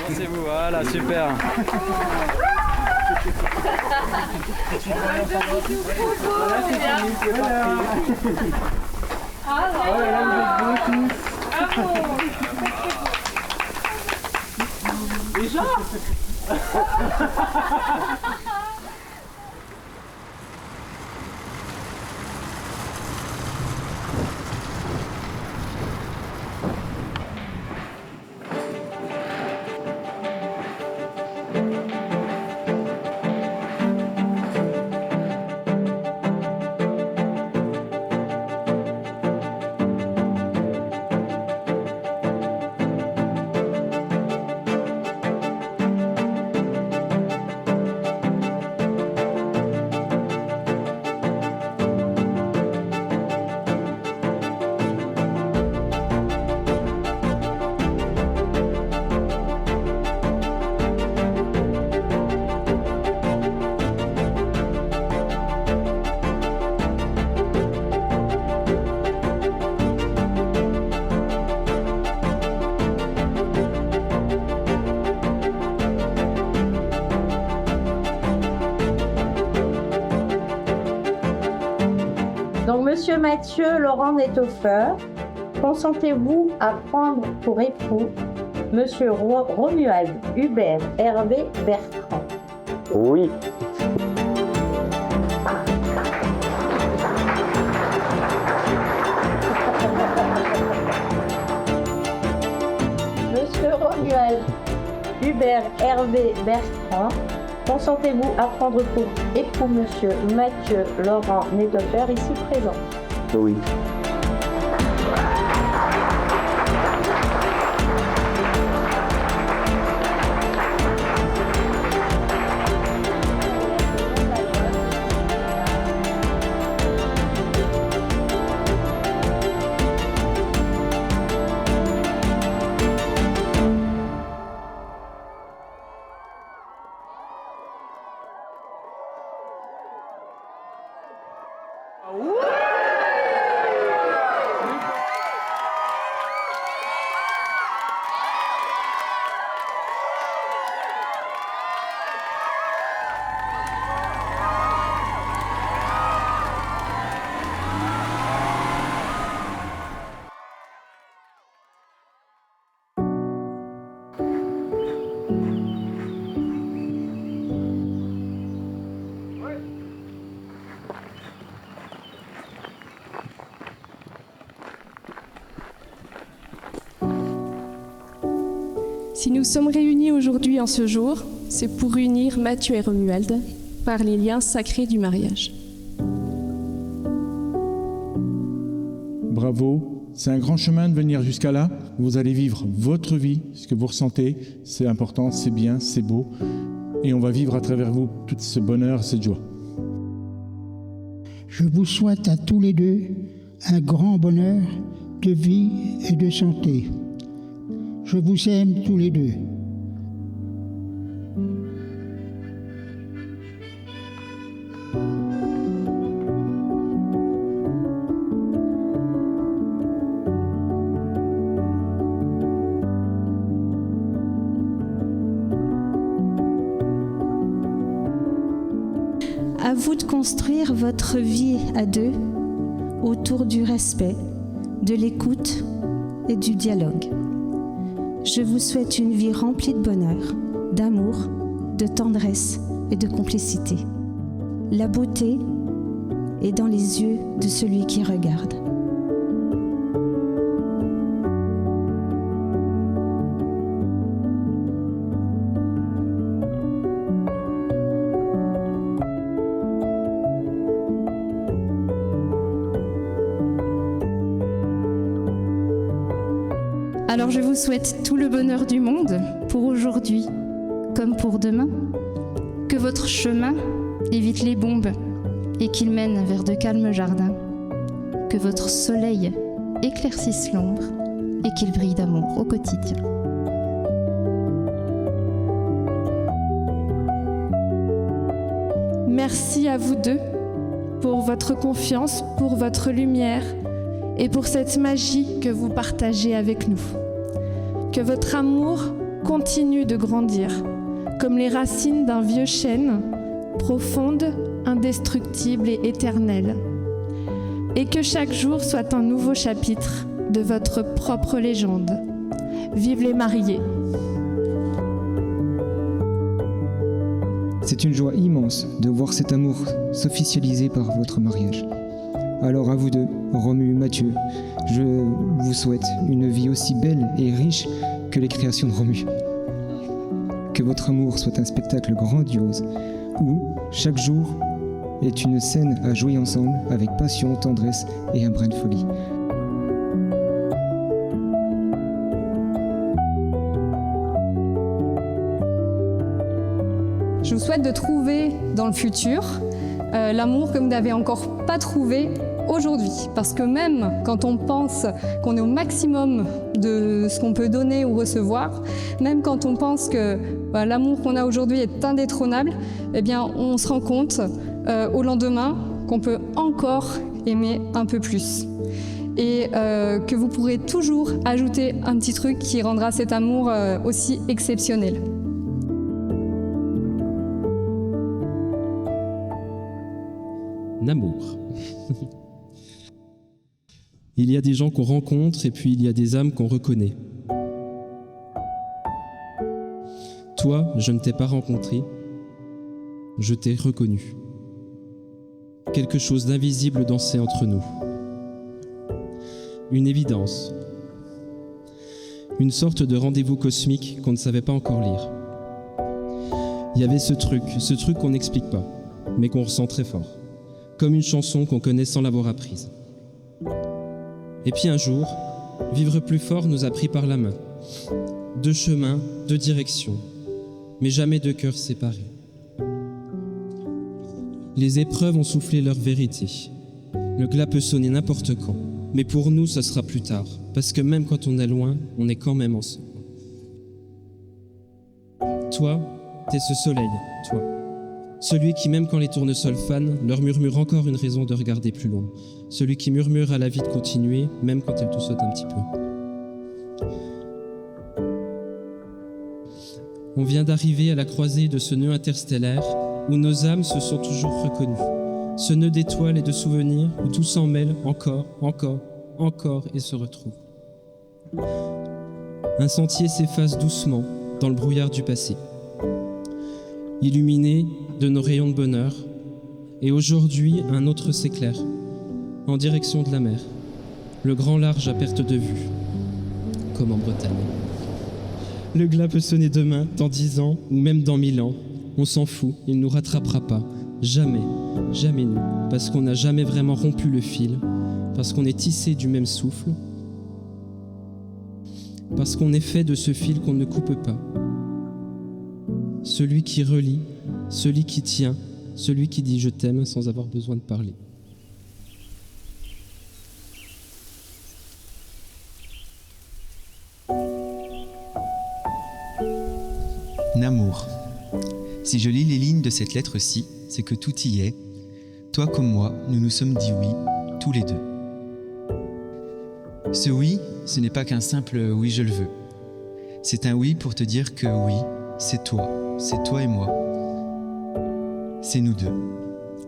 Avancez-vous, voilà, super. Déjà. Donc, Monsieur Mathieu Laurent Nethofer, consentez-vous à prendre pour époux Monsieur Romuald Hubert Hervé Bertrand? Oui. Monsieur Romuald Hubert Hervé Bertrand, consentez-vous à prendre pour époux Monsieur Mathieu Laurent Nethofer, ici présent? Oui. Si nous sommes réunis aujourd'hui en ce jour, c'est pour unir Mathieu et Romuald par les liens sacrés du mariage. Bravo, c'est un grand chemin de venir jusqu'à là. Vous allez vivre votre vie, ce que vous ressentez, c'est important, c'est bien, c'est beau. Et on va vivre à travers vous tout ce bonheur, cette joie. Je vous souhaite à tous les deux un grand bonheur de vie et de santé. Je vous aime tous les deux. À vous de construire votre vie à deux autour du respect, de l'écoute et du dialogue. Je vous souhaite une vie remplie de bonheur, d'amour, de tendresse et de complicité. La beauté est dans les yeux de celui qui regarde. Alors je vous souhaite tout le bonheur du monde pour aujourd'hui comme pour demain. Que votre chemin évite les bombes et qu'il mène vers de calmes jardins. Que votre soleil éclaircisse l'ombre et qu'il brille d'amour au quotidien. Merci à vous deux pour votre confiance, pour votre lumière et pour cette magie que vous partagez avec nous. Que votre amour continue de grandir, comme les racines d'un vieux chêne, profondes, indestructibles et éternelles. Et que chaque jour soit un nouveau chapitre de votre propre légende. Vive les mariés! C'est une joie immense de voir cet amour s'officialiser par votre mariage. Alors à vous deux, Romu, Mathieu, je vous souhaite une vie aussi belle et riche que les créations de Romu. Que votre amour soit un spectacle grandiose où chaque jour est une scène à jouer ensemble avec passion, tendresse et un brin de folie. Je vous souhaite de trouver dans le futur l'amour que vous n'avez encore pas trouvé aujourd'hui. Parce que même quand on pense qu'on est au maximum de ce qu'on peut donner ou recevoir, même quand on pense que l'amour qu'on a aujourd'hui est indétrônable, eh bien on se rend compte au lendemain qu'on peut encore aimer un peu plus. Et que vous pourrez toujours ajouter un petit truc qui rendra cet amour aussi exceptionnel. Amour. Il y a des gens qu'on rencontre et puis il y a des âmes qu'on reconnaît. Toi, je ne t'ai pas rencontré, je t'ai reconnu. Quelque chose d'invisible dansait entre nous. Une évidence. Une sorte de rendez-vous cosmique qu'on ne savait pas encore lire. Il y avait ce truc qu'on n'explique pas, mais qu'on ressent très fort. Comme une chanson qu'on connaît sans l'avoir apprise. Et puis un jour, vivre plus fort nous a pris par la main. 2 chemins, 2 directions, mais jamais 2 cœurs séparés. Les épreuves ont soufflé leur vérité. Le glas peut sonner n'importe quand, mais pour nous, ce sera plus tard, parce que même quand on est loin, on est quand même ensemble. Toi, t'es ce soleil, toi. Celui qui, même quand les tournesols fanent, leur murmure encore une raison de regarder plus loin. Celui qui murmure à la vie de continuer, même quand elle tout saute un petit peu. On vient d'arriver à la croisée de ce nœud interstellaire où nos âmes se sont toujours reconnues. Ce nœud d'étoiles et de souvenirs où tout s'en mêle encore et se retrouve. Un sentier s'efface doucement dans le brouillard du passé. Illuminé de nos rayons de bonheur, et aujourd'hui un autre s'éclaire, en direction de la mer, le grand large à perte de vue, comme en Bretagne. Le glas peut sonner demain, dans 10 ans, ou même dans 1000 ans, on s'en fout, il ne nous rattrapera pas, jamais, jamais nous, parce qu'on n'a jamais vraiment rompu le fil, parce qu'on est tissé du même souffle, parce qu'on est fait de ce fil qu'on ne coupe pas. Celui qui relie, celui qui tient, celui qui dit « je t'aime » sans avoir besoin de parler. Namour. Si je lis les lignes de cette lettre-ci, c'est que tout y est. Toi comme moi, nous nous sommes dit oui, tous les deux. Ce oui, ce n'est pas qu'un simple « oui, je le veux ». C'est un oui pour te dire que oui, c'est toi et moi. C'est nous deux,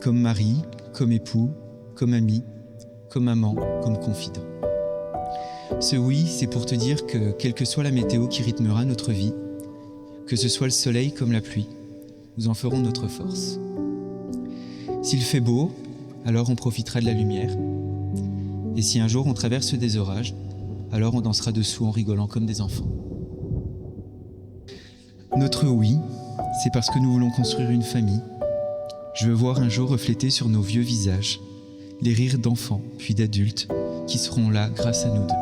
comme mari, comme époux, comme ami, comme amant, comme confident. Ce oui, c'est pour te dire que quelle que soit la météo qui rythmera notre vie, que ce soit le soleil comme la pluie, nous en ferons notre force. S'il fait beau, alors on profitera de la lumière. Et si un jour on traverse des orages, alors on dansera dessous en rigolant comme des enfants. Notre oui, c'est parce que nous voulons construire une famille. Je veux voir un jour refléter sur nos vieux visages les rires d'enfants puis d'adultes qui seront là grâce à nous deux.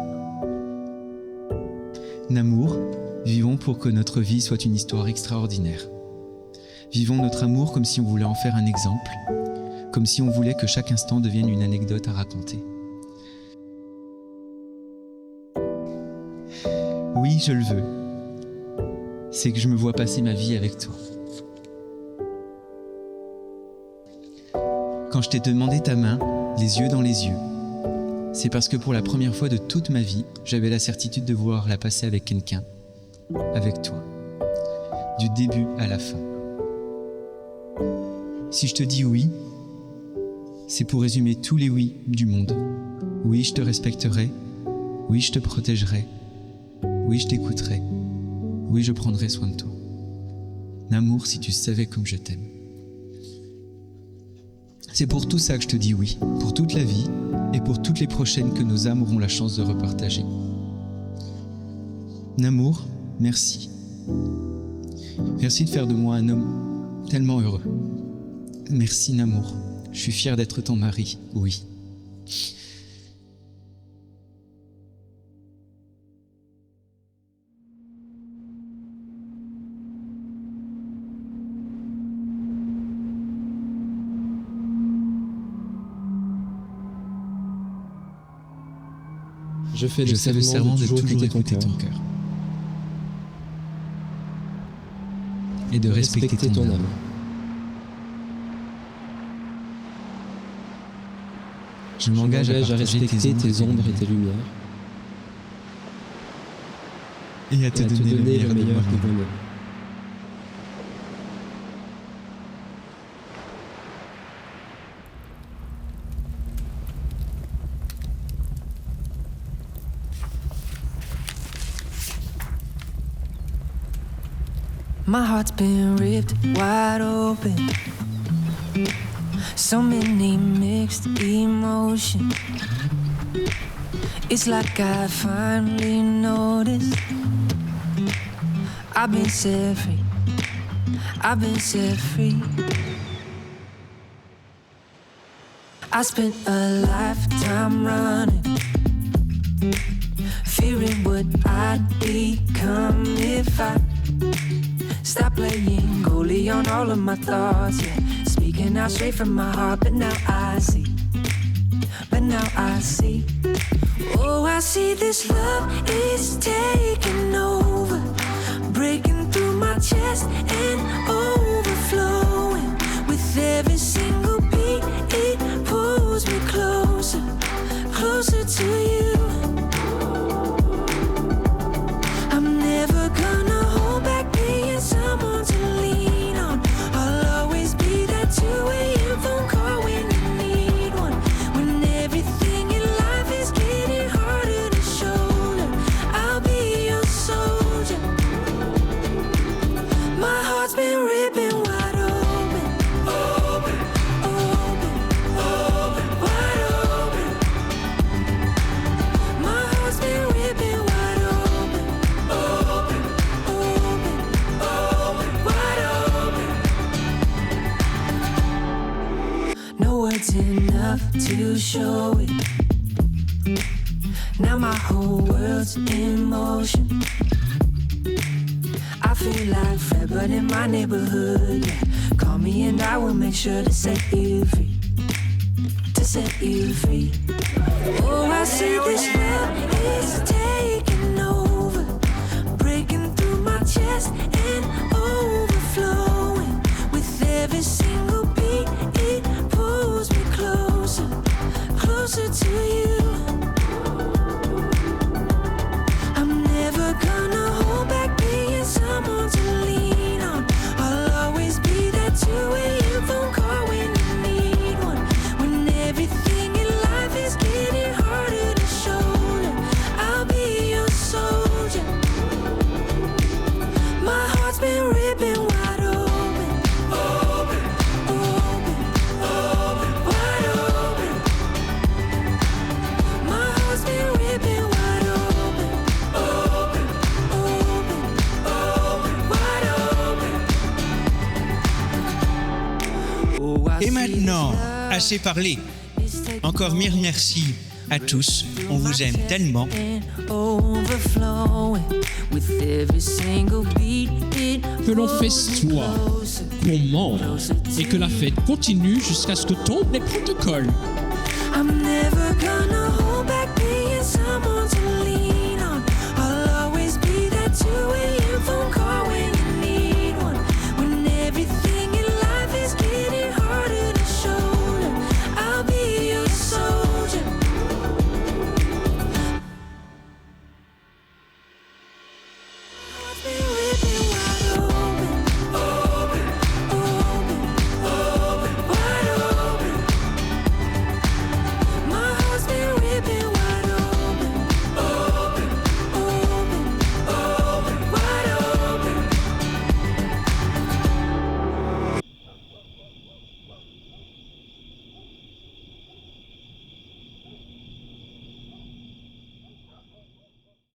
Namour, vivons pour que notre vie soit une histoire extraordinaire. Vivons notre amour comme si on voulait en faire un exemple, comme si on voulait que chaque instant devienne une anecdote à raconter. Oui, je le veux. C'est que je me vois passer ma vie avec toi. Quand je t'ai demandé ta main, les yeux dans les yeux, c'est parce que pour la première fois de toute ma vie, j'avais la certitude de vouloir la passer avec quelqu'un, avec toi, du début à la fin. Si je te dis oui, c'est pour résumer tous les oui du monde. Oui, je te respecterai. Oui, je te protégerai. Oui, je t'écouterai. Oui, je prendrai soin de toi. Namour, si tu savais comme je t'aime. C'est pour tout ça que je te dis oui, pour toute la vie et pour toutes les prochaines que nos âmes auront la chance de repartager. Namour, merci. Merci de faire de moi un homme tellement heureux. Merci, Namour. Je suis fier d'être ton mari, oui. Je fais Je fais le serment de toujours écouter ton cœur. Et de respecter ton âme. Je m'engage à respecter tes ombres et tes lumières. Et à te donner le meilleur de moi-même. My heart's been ripped wide open. So many mixed emotions. It's like I finally noticed I've been set free. I've been set free. I spent a lifetime running, fearing what I'd become if I stop playing goalie on all of my thoughts, yeah. Speaking out straight from my heart, but now I see. Oh, I see this love is taking over, breaking through my chest and overflowing. With every single beat, it pulls me closer, closer to you. I'm never gonna hold back being someone to lean on. I'll always be that 2 a.m. phone call when you need one. When everything in life is getting harder to shoulder, I'll be your soldier. My heart's been ripping wide open, open, open, open, wide open. My heart's been ripping wide open, open, open, open, wide open. No words enough to show it. my whole world's in motion. I feel like Fred, but in my neighborhood. Yeah. Call me and I will make sure to set you free. To set you free. Oh, I see this world is taking over, breaking through my chest and overflowing. With every single beat, it pulls me closer, closer to you. I'm never gonna hold back being someone to lean on. I'll always be that 2 a.m. phone call when you need one. When everything in life is getting harder to shoulder, I'll be your soldier. My heart's been ripping wide open, open, open, open, wide open. My heart's been ripping wide open, open, open, open, wide open. Oh, I Et see maintenant, this love. assez parlé. Encore mille merci à tous. On vous aime tellement. Que l'on festoie, qu'on mange et que la fête continue jusqu'à ce que tombe les protocoles. I'm never